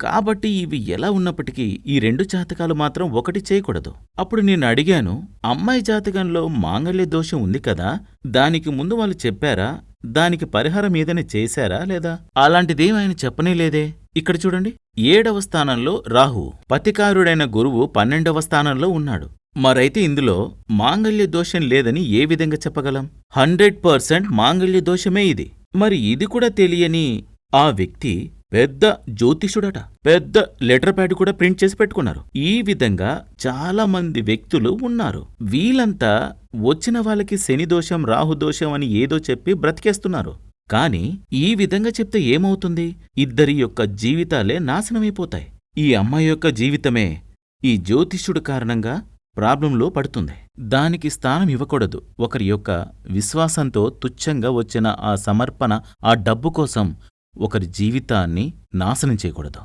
కాబట్టి ఇవి ఎలా ఉన్నప్పటికీ ఈ 2 జాతకాలు మాత్రం ఒకటి చేయకూడదు. అప్పుడు నేను అడిగాను, అమ్మాయి జాతకంలో మాంగళ్య దోషం ఉంది కదా, దానికి ముందు వాళ్ళు చెప్పారా? దానికి పరిహారం ఏదైనా చేశారా లేదా? అలాంటిదేం ఆయన చెప్పనే లేదే. ఇక్కడ చూడండి, 7వ స్థానంలో రాహు, పతికారుడైన గురువు 12వ స్థానంలో ఉన్నాడు. మరైతే ఇందులో మాంగళ్య దోషం లేదని ఏ విధంగా చెప్పగలం? 100% మాంగళ్య దోషమే ఇది. మరి ఇది కూడా తెలియని ఆ వ్యక్తి పెద్ద జ్యోతిషుడట. పెద్ద లెటర్ ప్యాడ్ కూడా ప్రింట్ చేసి పెట్టుకున్నారు. ఈ విధంగా చాలా మంది వ్యక్తులు ఉన్నారు. వీళ్ళంతా వచ్చిన వాళ్ళకి శనిదోషం, రాహుదోషం అని ఏదో చెప్పి బ్రతికేస్తున్నారు. కాని ఈ విధంగా చెప్తే ఏమవుతుంది? ఇద్దరి యొక్క జీవితాలే నాశనమైపోతాయి. ఈ అమ్మాయి యొక్క జీవితమే ఈ జ్యోతిష్యుడు కారణంగా ప్రాబ్లంలో పడుతుంది. దానికి స్థానం ఇవ్వకూడదు. ఒకరి యొక్క విశ్వాసంతో తుచ్చంగా వచ్చిన ఆ సమర్పణ, ఆ డబ్బు కోసం ఒకరి జీవితాన్ని నాశనం చేయకూడదు.